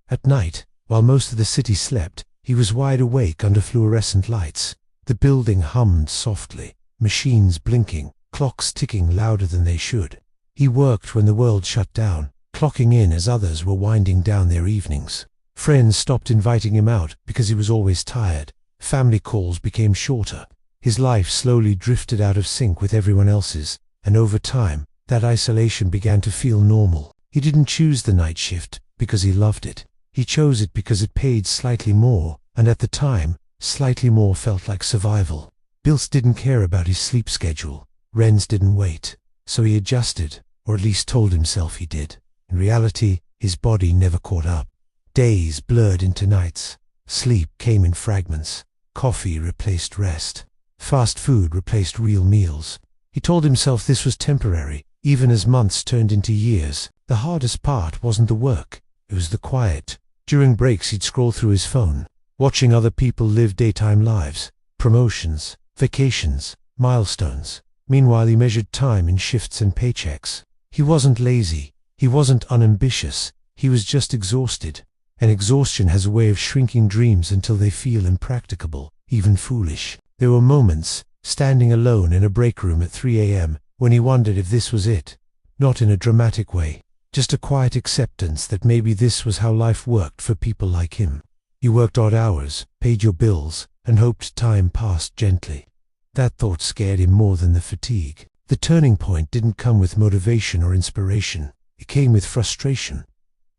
At night, while most of the city slept, he was wide awake under fluorescent lights. The building hummed softly, machines blinking, clocks ticking louder than they should. He worked when the world shut down, clocking in as others were winding down their evenings. Friends stopped inviting him out because he was always tired. Family calls became shorter. His life slowly drifted out of sync with everyone else's, and over time, that isolation began to feel normal. He didn't choose the night shift because he loved it. He chose it because it paid slightly more, and at the time, slightly more felt like survival. Bills didn't care about his sleep schedule. Rents didn't wait. So he adjusted, or at least told himself he did. In reality, his body never caught up. Days blurred into nights. Sleep came in fragments. Coffee replaced rest. Fast food replaced real meals. He told himself this was temporary, even as months turned into years. The hardest part wasn't the work, it was the quiet. During breaks he'd scroll through his phone, watching other people live daytime lives, promotions, vacations, milestones. Meanwhile he measured time in shifts and paychecks. He wasn't lazy, he wasn't unambitious, he was just exhausted. And exhaustion has a way of shrinking dreams until they feel impracticable, even foolish. There were moments, standing alone in a break room at 3 a.m., when he wondered if this was it. Not in a dramatic way, just a quiet acceptance that maybe this was how life worked for people like him. You worked odd hours, paid your bills, and hoped time passed gently. That thought scared him more than the fatigue. The turning point didn't come with motivation or inspiration. It came with frustration.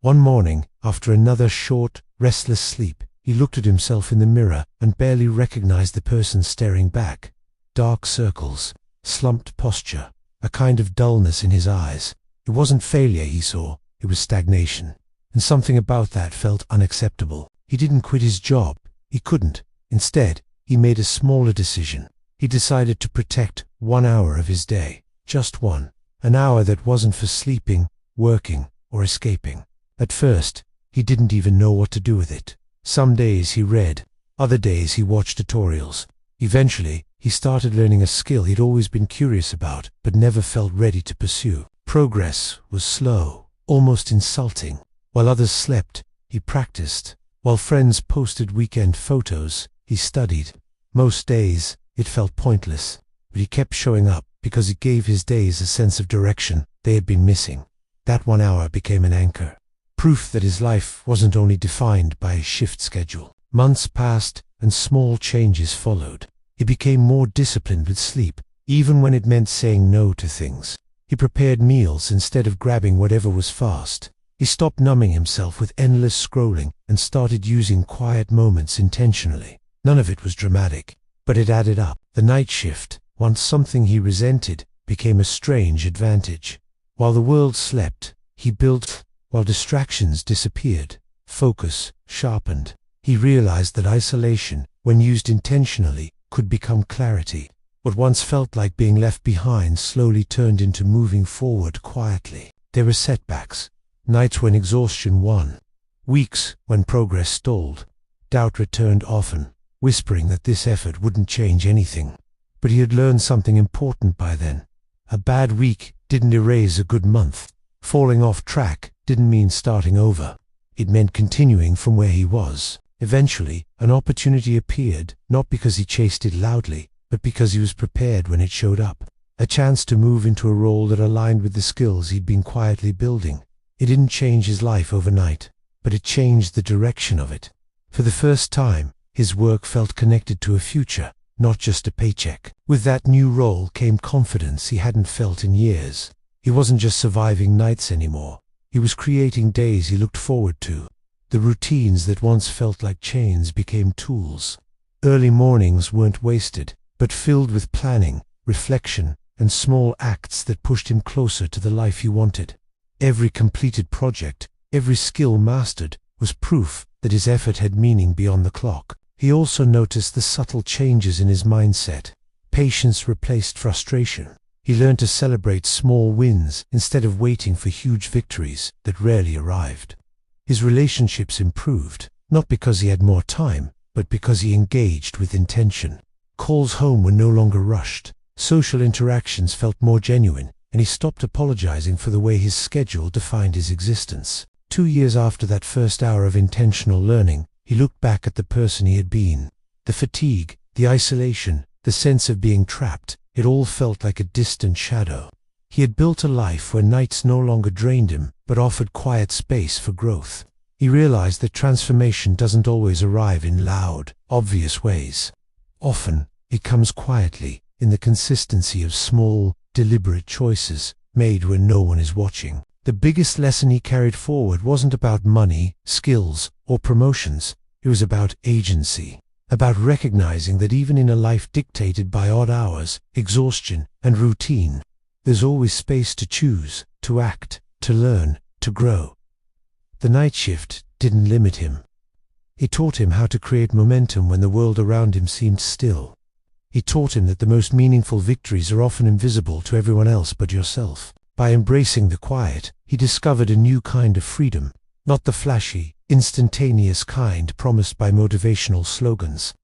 One morning, after another short, restless sleep, he looked at himself in the mirror and barely recognized the person staring back. Dark circles, slumped posture, a kind of dullness in his eyes. It wasn't failure he saw, it was stagnation. And something about that felt unacceptable. He didn't quit his job. He couldn't. Instead, he made a smaller decision. He decided to protect 1 hour of his day. Just one. An hour that wasn't for sleeping, working, or escaping. At first, he didn't even know what to do with it. Some days he read, other days he watched tutorials. Eventually, he started learning a skill he'd always been curious about, but never felt ready to pursue. Progress was slow, almost insulting. While others slept, he practiced. While friends posted weekend photos, he studied. Most days, it felt pointless, but he kept showing up because it gave his days a sense of direction they had been missing. That 1 hour became an anchor. Proof that his life wasn't only defined by a shift schedule. Months passed and small changes followed. He became more disciplined with sleep, even when it meant saying no to things. He prepared meals instead of grabbing whatever was fast. He stopped numbing himself with endless scrolling and started using quiet moments intentionally. None of it was dramatic, but it added up. The night shift, once something he resented, became a strange advantage. While the world slept, he built. While distractions disappeared, focus sharpened. He realized that isolation, when used intentionally, could become clarity. What once felt like being left behind slowly turned into moving forward quietly. There were setbacks, nights when exhaustion won, weeks when progress stalled. Doubt returned often, whispering that this effort wouldn't change anything. But he had learned something important by then. A bad week didn't erase a good month. Falling off track didn't mean starting over. It meant continuing from where he was. Eventually, an opportunity appeared, not because he chased it loudly, but because he was prepared when it showed up. A chance to move into a role that aligned with the skills he'd been quietly building. It didn't change his life overnight, but it changed the direction of it. For the first time, his work felt connected to a future, not just a paycheck. With that new role came confidence he hadn't felt in years. He wasn't just surviving nights anymore. He was creating days he looked forward to. The routines that once felt like chains became tools. Early mornings weren't wasted, but filled with planning, reflection, and small acts that pushed him closer to the life he wanted. Every completed project, every skill mastered, was proof that his effort had meaning beyond the clock. He also noticed the subtle changes in his mindset. Patience replaced frustration. He learned to celebrate small wins instead of waiting for huge victories that rarely arrived. His relationships improved, not because he had more time, but because he engaged with intention. Calls home were no longer rushed. Social interactions felt more genuine, and he stopped apologizing for the way his schedule defined his existence. 2 years after that first hour of intentional learning, he looked back at the person he had been. The fatigue, the isolation, the sense of being trapped, it all felt like a distant shadow. He had built a life where nights no longer drained him, but offered quiet space for growth. He realized that transformation doesn't always arrive in loud, obvious ways. Often, it comes quietly, in the consistency of small, deliberate choices, made when no one is watching. The biggest lesson he carried forward wasn't about money, skills, or promotions. It was about agency, about recognizing that even in a life dictated by odd hours, exhaustion, and routine, there's always space to choose, to act, to learn, to grow. The night shift didn't limit him. It taught him how to create momentum when the world around him seemed still. It taught him that the most meaningful victories are often invisible to everyone else but yourself. By embracing the quiet, he discovered a new kind of freedom, not the flashy, instantaneous kind promised by motivational slogans,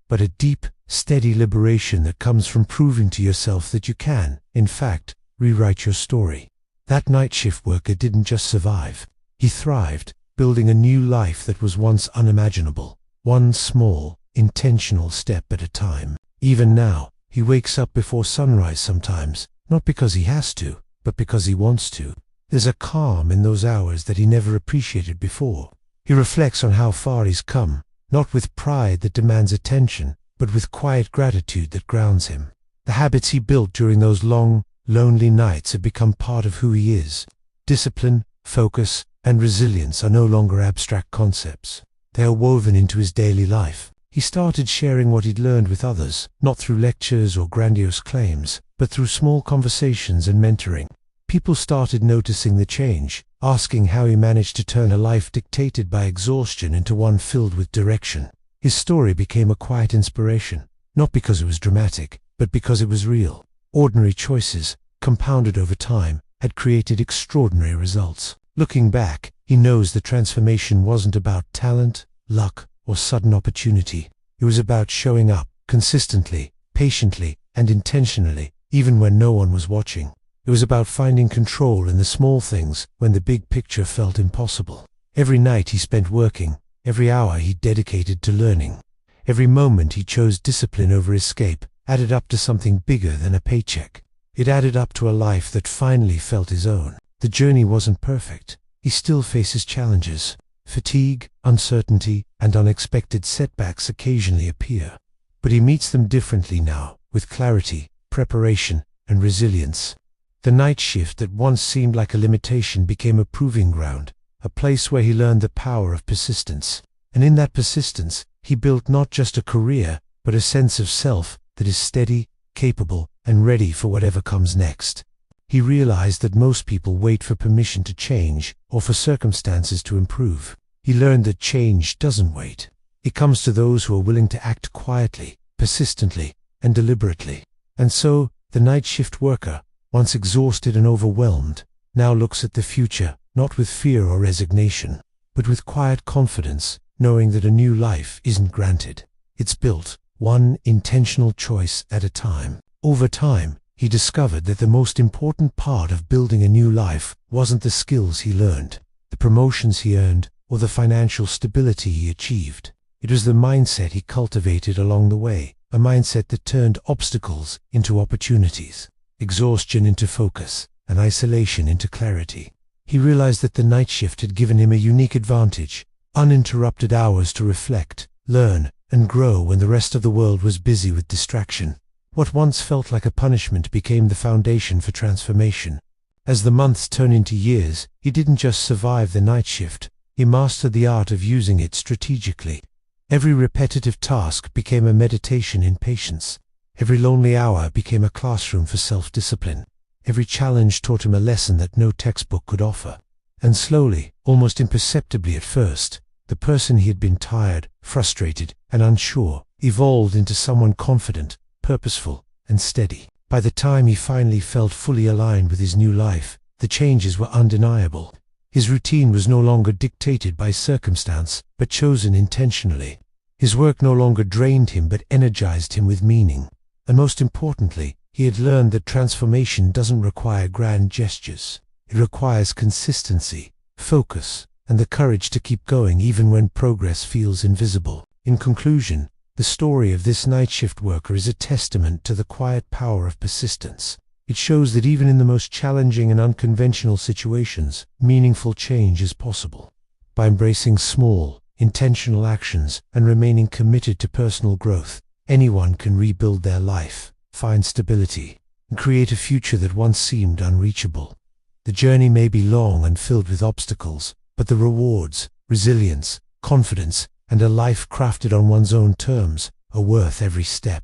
but a deep, steady liberation that comes from proving to yourself that you can, in fact, rewrite your story. That night shift worker didn't just survive. He thrived, building a new life that was once unimaginable, one small, intentional step at a time. Even now, he wakes up before sunrise sometimes, not because he has to, but because he wants to. There's a calm in those hours that he never appreciated before. He reflects on how far he's come, not with pride that demands attention, but with quiet gratitude that grounds him. The habits he built during those long, lonely nights have become part of who he is. Discipline, focus, and resilience are no longer abstract concepts. They are woven into his daily life. He started sharing what he'd learned with others, not through lectures or grandiose claims, but through small conversations and mentoring. People started noticing the change, asking how he managed to turn a life dictated by exhaustion into one filled with direction. His story became a quiet inspiration, not because it was dramatic, but because it was real. Ordinary choices, compounded over time, had created extraordinary results. Looking back, he knows the transformation wasn't about talent, luck, or sudden opportunity. It was about showing up, consistently, patiently, and intentionally, even when no one was watching. It was about finding control in the small things when the big picture felt impossible. Every night he spent working, every hour he dedicated to learning, every moment he chose discipline over escape, added up to something bigger than a paycheck. It added up to a life that finally felt his own. The journey wasn't perfect. He still faces challenges. Fatigue, uncertainty, and unexpected setbacks occasionally appear. But he meets them differently now, with clarity, preparation, and resilience. The night shift that once seemed like a limitation became a proving ground, a place where he learned the power of persistence. And in that persistence, he built not just a career, but a sense of self that is steady, capable, and ready for whatever comes next. He realized that most people wait for permission to change, or for circumstances to improve. He learned that change doesn't wait. It comes to those who are willing to act quietly, persistently, and deliberately. And so, the night shift worker, once exhausted and overwhelmed, now looks at the future, not with fear or resignation, but with quiet confidence, knowing that a new life isn't granted. It's built, one intentional choice at a time. Over time, he discovered that the most important part of building a new life wasn't the skills he learned, the promotions he earned, or the financial stability he achieved. It was the mindset he cultivated along the way, a mindset that turned obstacles into opportunities, exhaustion into focus, and isolation into clarity. He realized that the night shift had given him a unique advantage, uninterrupted hours to reflect, learn, and grow when the rest of the world was busy with distraction. What once felt like a punishment became the foundation for transformation. As the months turned into years, he didn't just survive the night shift, he mastered the art of using it strategically. Every repetitive task became a meditation in patience. Every lonely hour became a classroom for self-discipline. Every challenge taught him a lesson that no textbook could offer. And slowly, almost imperceptibly at first, the person he had been tired, frustrated, and unsure evolved into someone confident, purposeful, and steady. By the time he finally felt fully aligned with his new life, the changes were undeniable. His routine was no longer dictated by circumstance, but chosen intentionally. His work no longer drained him but energized him with meaning. And most importantly, he had learned that transformation doesn't require grand gestures. It requires consistency, focus, and the courage to keep going even when progress feels invisible. In conclusion, the story of this night shift worker is a testament to the quiet power of persistence. It shows that even in the most challenging and unconventional situations, meaningful change is possible. By embracing small, intentional actions and remaining committed to personal growth, anyone can rebuild their life, find stability, and create a future that once seemed unreachable. The journey may be long and filled with obstacles, but the rewards, resilience, confidence, and a life crafted on one's own terms are worth every step.